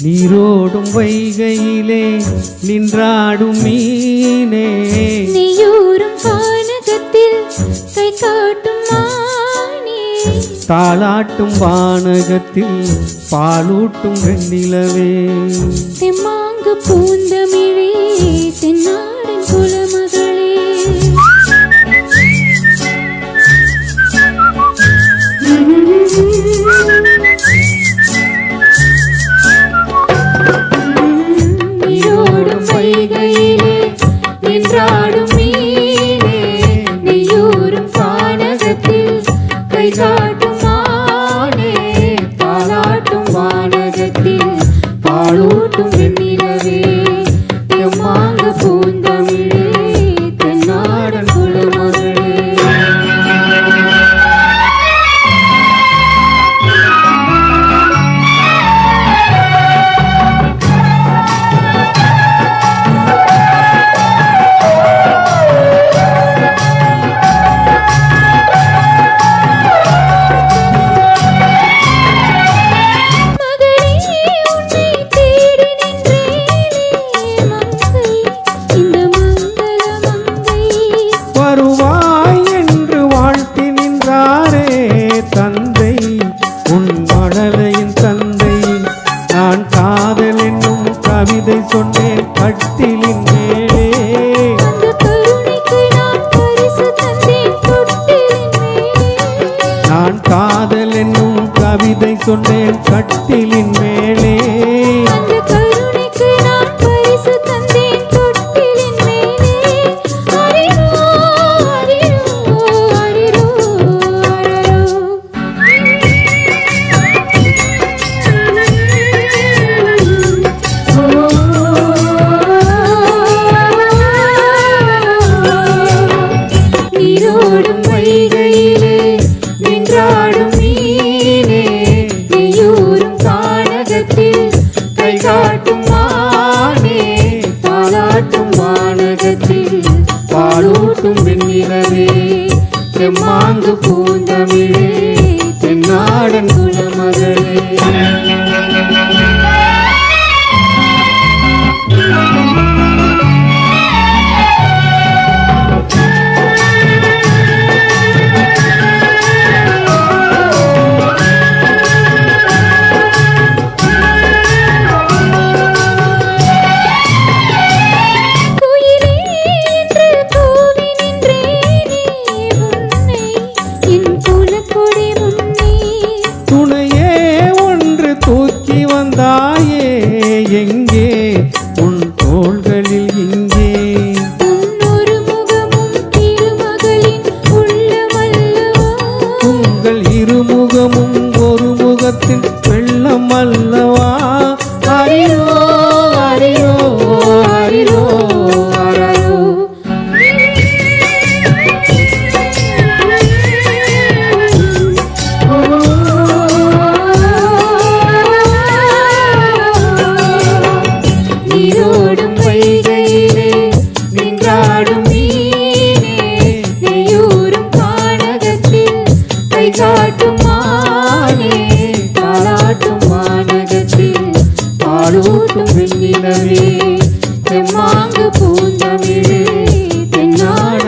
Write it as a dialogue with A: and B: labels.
A: நீரோடும் வைகையிலே நின்றாடும் மீனே,
B: நீயூரும் வானகத்தில் கை காட்டும் மானே,
A: தாளாட்டும் வானகத்தில் பாலூட்டும் வெண்ணிலவே,
B: தெம்மாங்கு பூந்தமிழே தென்னாடன் குலமகளே, நீரோடும் வைகையிலே நின்றாடும் மீனே, நீயூரும் வானகத்தில் கை காட்டும் மானே, தாலாட்டும் வானகத்தில் பாலூட்டும் வெண்ணிலவே, எம்மாங்கு பூந்தமிழே தென்னாடன் குலமகளே.
A: வருவாய் என்று வாழ்த்தி நின்றாரே தந்தை, உன் மழலையின் தந்தை. நான் காதல் என்னும் கவிதை சொன்னேன் கட்டிலின் மேலே, நான் காதல் என்னும் கவிதை சொன்னேன் கட்டிலின் மேலே,
B: நீரோடும் வைகையிலே நின்றாடும் மீனே, நீயூரும் வானகத்தில் கை காட்டும் மானே, தாலாட்டும் வானகத்தில் பாலூட்டும் வெண்ணிலவே, தெம்மாங்கு பூந்தமிழே தென்னாடன் குலமகளே.
A: துணையே ஒன்று தூக்கி வந்தாயே எங்கே, உன் தோள்களில் இங்கே,
B: உன்னொரு முகமும் திருமகளின் உள்ளமல்லவா,
A: உங்கள் இருமுகமும் ஒரு முகத்தின் வெள்ளம் அல்லவா. அறியோ அறியோ அறியோ
B: அரரோ. நீரோடும் வைகையிலே நின்றாடும் மீனே, நீயூரும் வானகத்தில் கை காட்டும் மானே, தாலாட்டும் வானகத்தில் பாலூட்டும் வெண்ணிலவே, தெம்மாங்கு பூந்தமிழே தென்னாடு